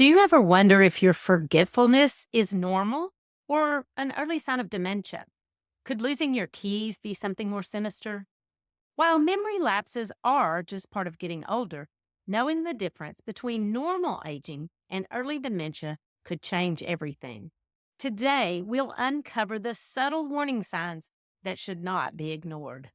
Do you ever wonder if your forgetfulness is normal or an early sign of dementia? Could losing your keys be something more sinister? While memory lapses are just part of getting older, knowing the difference between normal aging and early dementia could change everything. Today, we'll uncover the subtle warning signs that should not be ignored.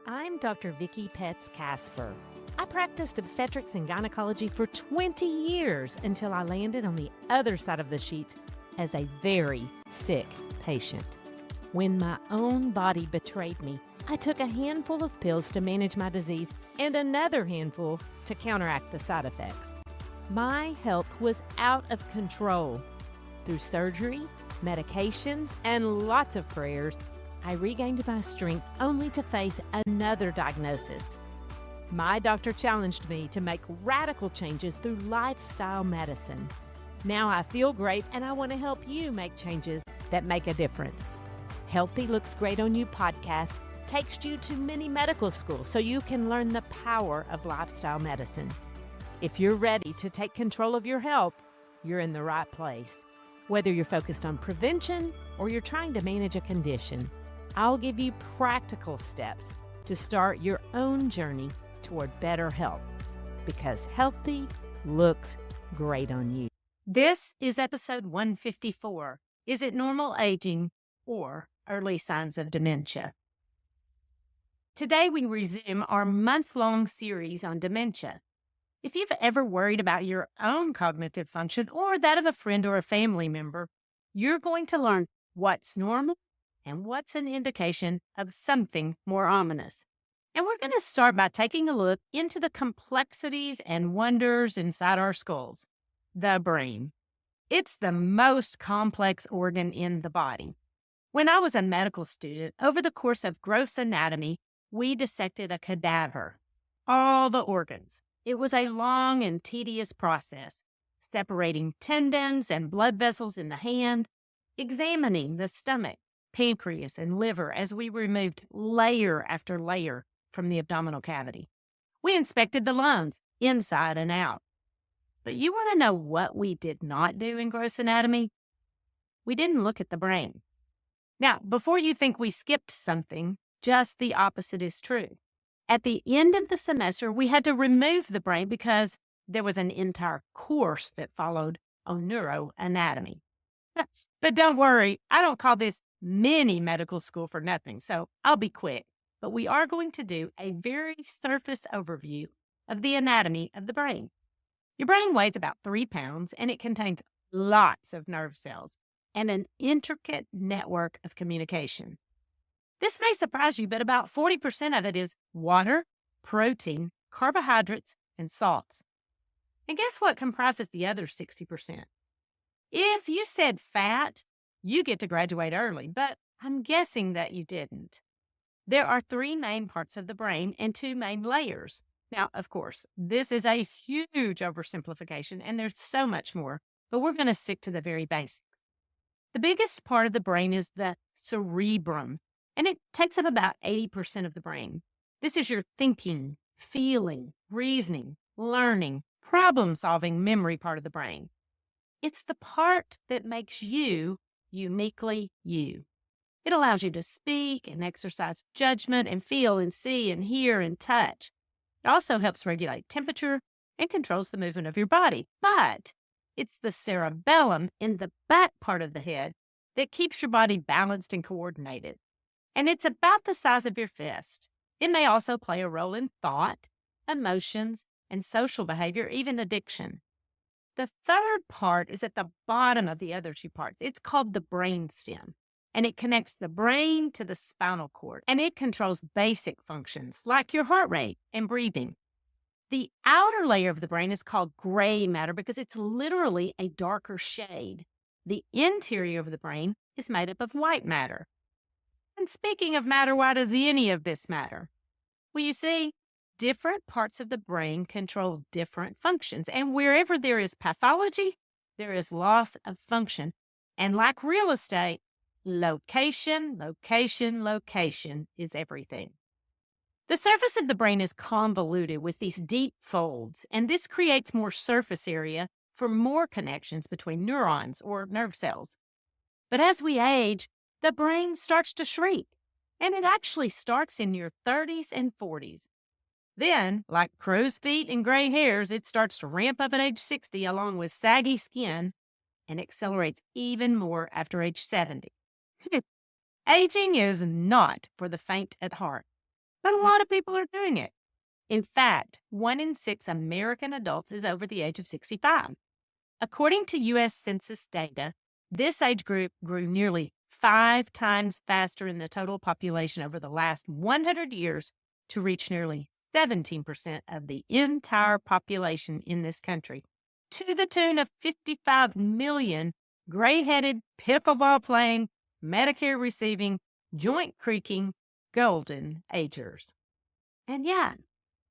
I'm Dr.Vickie Petz Kasper. I practiced obstetrics and gynecology for 20 years until I landed on the other side of the sheets as a very sick patient. When my own body betrayed me, I took a handful of pills to manage my disease and another handful to counteract the side effects. My health was out of control. Through surgery, medications, and lots of prayers, I regained my strength only to face another diagnosis. My doctor challenged me to make radical changes through lifestyle medicine. Now I feel great and I want to help you make changes that make a difference. Healthy Looks Great on You podcast takes you to many medical schools so you can learn the power of lifestyle medicine. If you're ready to take control of your health, you're in the right place. Whether you're focused on prevention or you're trying to manage a condition, I'll give you practical steps to start your own journey toward better health, because healthy looks great on you. This is episode 154. Is it normal aging or early signs of dementia? Today we resume our month-long series on dementia. If you've ever worried about your own cognitive function or that of a friend or a family member, you're going to learn what's normal and what's an indication of something more ominous. And we're going to start by taking a look into the complexities and wonders inside our skulls, the brain. It's the most complex organ in the body. When I was a medical student, over the course of gross anatomy, we dissected a cadaver, all the organs. It was a long and tedious process, separating tendons and blood vessels in the hand, examining the stomach, pancreas, and liver as we removed layer after layer from the abdominal cavity. We inspected the lungs, inside and out. But you want to know what we did not do in gross anatomy? We didn't look at the brain. Now, before you think we skipped something, just the opposite is true. At the end of the semester, we had to remove the brain because there was an entire course that followed on neuroanatomy. But don't worry, I don't call this mini medical school for nothing, so I'll be quick. But we are going to do a very surface overview of the anatomy of the brain. Your brain weighs about 3 pounds, and it contains lots of nerve cells and an intricate network of communication. This may surprise you, but about 40% of it is water, protein, carbohydrates, and salts. And guess what comprises the other 60%? If you said fat, you get to graduate early, but I'm guessing that you didn't. There are 3 main parts of the brain and 2 main layers. Now, of course, this is a huge oversimplification, and there's so much more, but we're going to stick to the very basics. The biggest part of the brain is the cerebrum, and it takes up about 80% of the brain. This is your thinking, feeling, reasoning, learning, problem-solving memory part of the brain. It's the part that makes you uniquely you. It allows you to speak and exercise judgment and feel and see and hear and touch. It also helps regulate temperature and controls the movement of your body. But it's the cerebellum in the back part of the head that keeps your body balanced and coordinated. And it's about the size of your fist. It may also play a role in thought, emotions, and social behavior, even addiction. The third part is at the bottom of the other 2 parts. It's called the brainstem. And it connects the brain to the spinal cord, and it controls basic functions like your heart rate and breathing. The outer layer of the brain is called gray matter because it's literally a darker shade. The interior of the brain is made up of white matter. And speaking of matter, why does any of this matter? Well, you see, different parts of the brain control different functions, and wherever there is pathology, there is loss of function. And like real estate, location, location, location is everything. The surface of the brain is convoluted with these deep folds, and this creates more surface area for more connections between neurons or nerve cells. But as we age, the brain starts to shrink, and it actually starts in your 30s and 40s. Then, like crow's feet and gray hairs, it starts to ramp up at age 60 along with saggy skin and accelerates even more after age 70. Aging is not for the faint at heart, but a lot of people are doing it. In fact, 1 in 6 American adults is over the age of 65. According to U.S. Census data, this age group grew nearly 5 times faster in the total population over the last 100 years to reach nearly 17% of the entire population in this country, to the tune of 55 million gray-headed, pickleball-playing, Medicare-receiving, joint-creaking, golden agers. And yeah,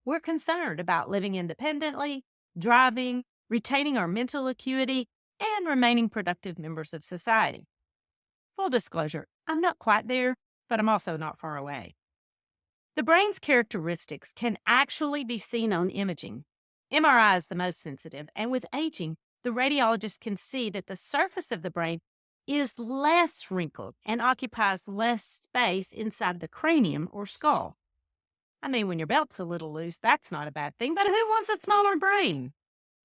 we're concerned about living independently, driving, retaining our mental acuity, and remaining productive members of society. Full disclosure, I'm not quite there, but I'm also not far away. The brain's characteristics can actually be seen on imaging. MRI is the most sensitive, and with aging, the radiologist can see that the surface of the brain is less wrinkled and occupies less space inside the cranium or skull. I mean, when your belt's a little loose, that's not a bad thing, but who wants a smaller brain?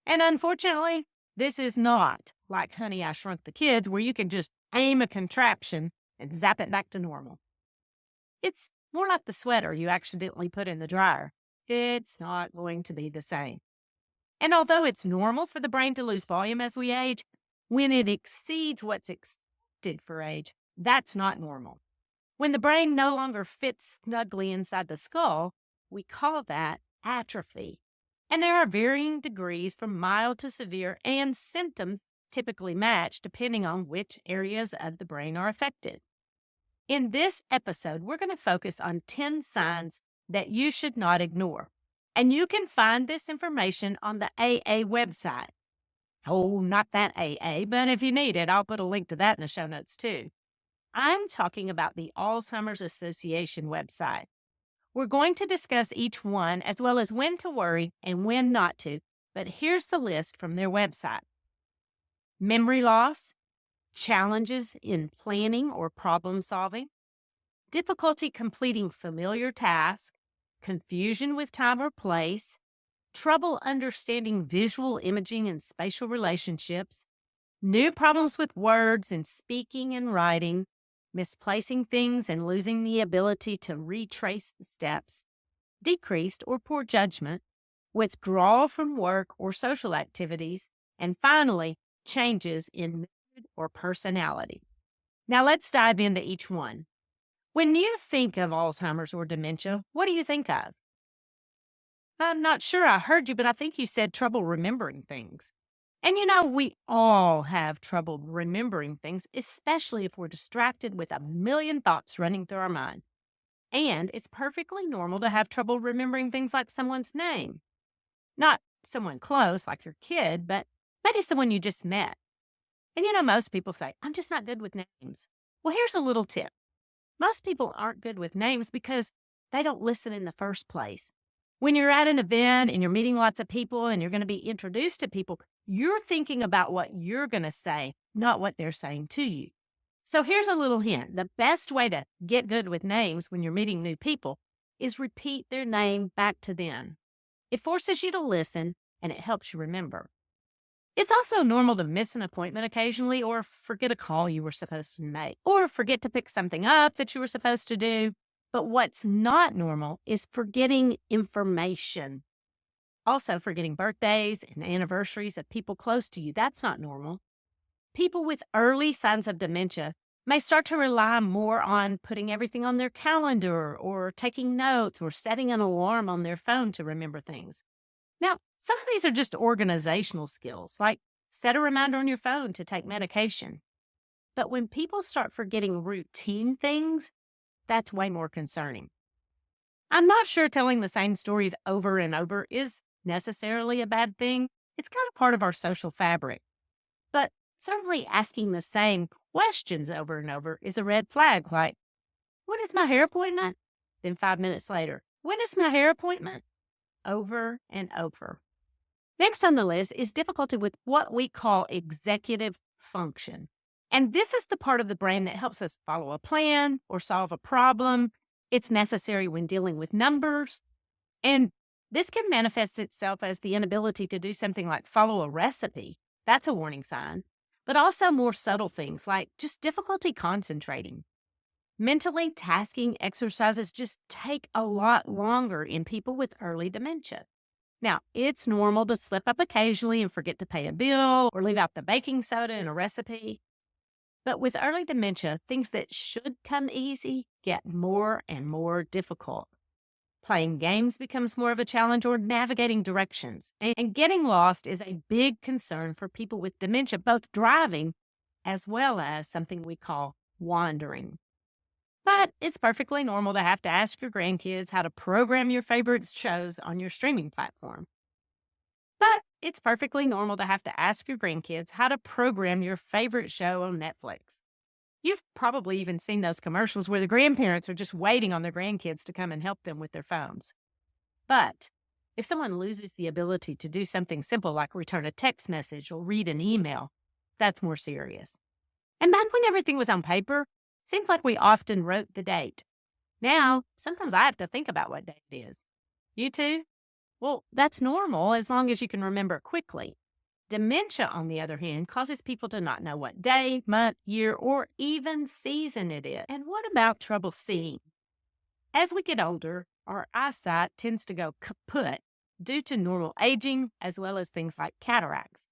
And unfortunately, this is not like Honey, I Shrunk the Kids, where you can just aim a contraption and zap it back to normal. It's more like the sweater you accidentally put in the dryer. It's not going to be the same. And although it's normal for the brain to lose volume as we age, when it exceeds what's expected for age, that's not normal. When the brain no longer fits snugly inside the skull, we call that atrophy. And there are varying degrees from mild to severe, and symptoms typically match depending on which areas of the brain are affected. In this episode, we're going to focus on 10 signs that you should not ignore. And you can find this information on the AA website. Oh, not that AA, but if you need it, I'll put a link to that in the show notes too. I'm talking about the Alzheimer's Association website. We're going to discuss each one as well as when to worry and when not to, but here's the list from their website. Memory loss, challenges in planning or problem solving, difficulty completing familiar tasks, confusion with time or place, trouble understanding visual imaging and spatial relationships, new problems with words and speaking and writing, misplacing things and losing the ability to retrace the steps, decreased or poor judgment, withdrawal from work or social activities, and finally, changes in mood or personality. Now let's dive into each one. When you think of Alzheimer's or dementia, what do you think of? I'm not sure I heard you, but I think you said trouble remembering things. And we all have trouble remembering things, especially if we're distracted with a million thoughts running through our mind. And it's perfectly normal to have trouble remembering things like someone's name. Not someone close, like your kid, but maybe someone you just met. And most people say, I'm just not good with names. Well, here's a little tip. Most people aren't good with names because they don't listen in the first place. When you're at an event and you're meeting lots of people and you're going to be introduced to people, you're thinking about what you're going to say, not what they're saying to you. So here's a little hint. The best way to get good with names when you're meeting new people is repeat their name back to them. It forces you to listen and it helps you remember. It's also normal to miss an appointment occasionally or forget a call you were supposed to make or forget to pick something up that you were supposed to do. But what's not normal is forgetting information. Also, forgetting birthdays and anniversaries of people close to you. That's not normal. People with early signs of dementia may start to rely more on putting everything on their calendar or taking notes or setting an alarm on their phone to remember things. Now, some of these are just organizational skills, like set a reminder on your phone to take medication. But when people start forgetting routine things, that's way more concerning. I'm not sure telling the same stories over and over is necessarily a bad thing. It's kind of part of our social fabric. But certainly asking the same questions over and over is a red flag, like, when is my hair appointment? Then 5 minutes later, when is my hair appointment? Over and over. Next on the list is difficulty with what we call executive function. And this is the part of the brain that helps us follow a plan or solve a problem. It's necessary when dealing with numbers. And this can manifest itself as the inability to do something like follow a recipe. That's a warning sign. But also more subtle things like just difficulty concentrating. Mentally tasking exercises just take a lot longer in people with early dementia. Now, it's normal to slip up occasionally and forget to pay a bill or leave out the baking soda in a recipe. But with early dementia, things that should come easy get more and more difficult. Playing games becomes more of a challenge or navigating directions. And getting lost is a big concern for people with dementia, both driving as well as something we call wandering. But it's perfectly normal to have to ask your grandkids how to program your favorite shows on your streaming platform. But it's perfectly normal to have to ask your grandkids how to program your favorite show on Netflix. You've probably even seen those commercials where the grandparents are just waiting on their grandkids to come and help them with their phones. But if someone loses the ability to do something simple like return a text message or read an email, that's more serious. And back when everything was on paper, seemed like we often wrote the date. Now, sometimes I have to think about what day it is. You too? Well, that's normal as long as you can remember it quickly. Dementia, on the other hand, causes people to not know what day, month, year, or even season it is. And what about trouble seeing? As we get older, our eyesight tends to go kaput due to normal aging as well as things like cataracts.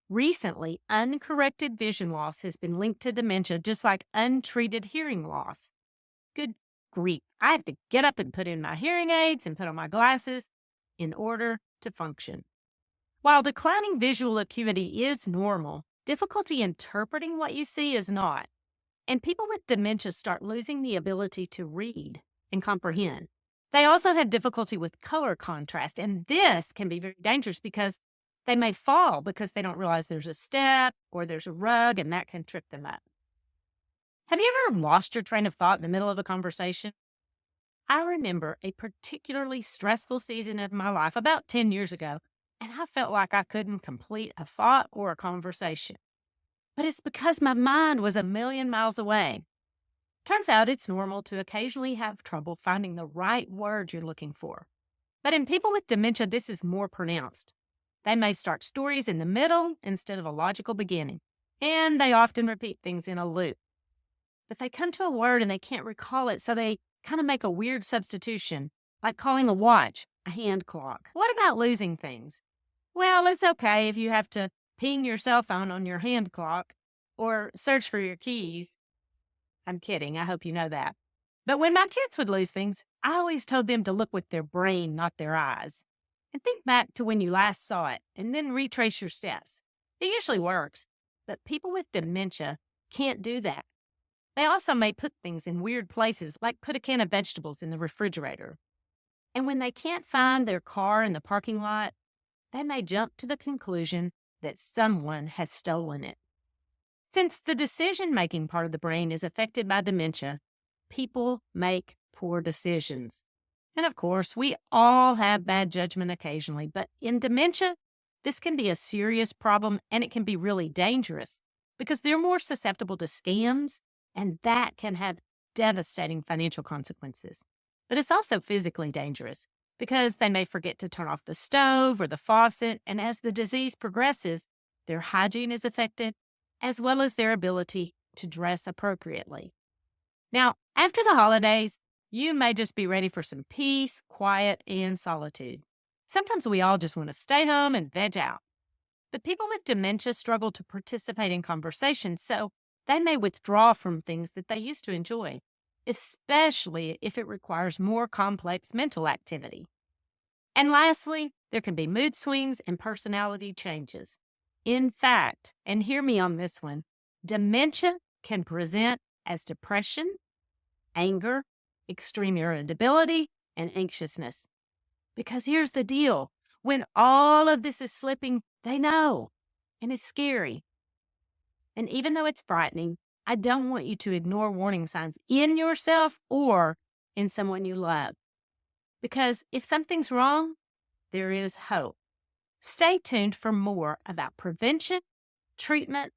Recently, uncorrected vision loss has been linked to dementia, just like untreated hearing loss. Good grief. I have to get up and put in my hearing aids and put on my glasses in order to function. While declining visual acuity is normal, difficulty interpreting what you see is not. And people with dementia start losing the ability to read and comprehend. They also have difficulty with color contrast, and this can be very dangerous because they may fall because they don't realize there's a step or there's a rug, and that can trip them up. Have you ever lost your train of thought in the middle of a conversation? I remember a particularly stressful season of my life about 10 years ago, and I felt like I couldn't complete a thought or a conversation. But it's because my mind was a million miles away. Turns out it's normal to occasionally have trouble finding the right word you're looking for. But in people with dementia, this is more pronounced. They may start stories in the middle instead of a logical beginning, and they often repeat things in a loop. But they come to a word and they can't recall it, so they kind of make a weird substitution, like calling a watch a hand clock. What about losing things? Well, it's okay if you have to ping your cell phone on your hand clock or search for your keys. I'm kidding. I hope you know that. But when my kids would lose things, I always told them to look with their brain, not their eyes. And think back to when you last saw it and then retrace your steps. It usually works, but people with dementia can't do that. They also may put things in weird places, like put a can of vegetables in the refrigerator. And when they can't find their car in the parking lot, they may jump to the conclusion that someone has stolen it. Since the decision-making part of the brain is affected by dementia, people make poor decisions. And of course, we all have bad judgment occasionally, but in dementia, this can be a serious problem and it can be really dangerous because they're more susceptible to scams, and that can have devastating financial consequences. But it's also physically dangerous because they may forget to turn off the stove or the faucet, and as the disease progresses, their hygiene is affected, as well as their ability to dress appropriately. Now, after the holidays, you may just be ready for some peace, quiet, and solitude. Sometimes we all just want to stay home and veg out. But people with dementia struggle to participate in conversations, so they may withdraw from things that they used to enjoy, especially if it requires more complex mental activity. And lastly, there can be mood swings and personality changes. In fact, and hear me on this one, dementia can present as depression, anger, extreme irritability, and anxiousness. Because here's the deal. When all of this is slipping, they know, and it's scary. And even though it's frightening, I don't want you to ignore warning signs in yourself or in someone you love. Because if something's wrong, there is hope. Stay tuned for more about prevention, treatment,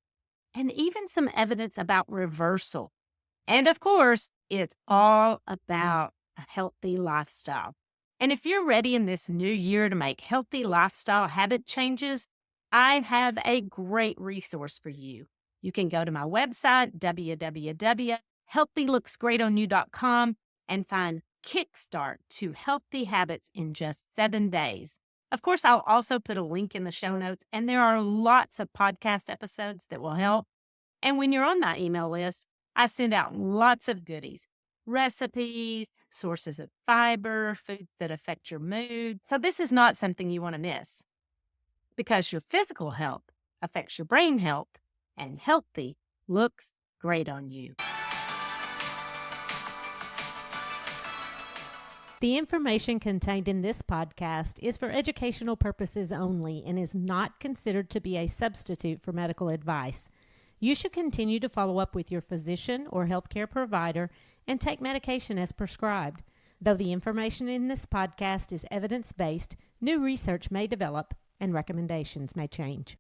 and even some evidence about reversal. And of course, it's all about a healthy lifestyle. And if you're ready in this new year to make healthy lifestyle habit changes, I have a great resource for you. You can go to my website, www.healthylooksgreatonyou.com, and find Kickstart to Healthy Habits in just 7 days. Of course, I'll also put a link in the show notes, and there are lots of podcast episodes that will help. And when you're on my email list, I send out lots of goodies, recipes, sources of fiber, foods that affect your mood. So this is not something you want to miss, because your physical health affects your brain health, and healthy looks great on you. The information contained in this podcast is for educational purposes only and is not considered to be a substitute for medical advice. You should continue to follow up with your physician or healthcare provider and take medication as prescribed. Though the information in this podcast is evidence-based, new research may develop and recommendations may change.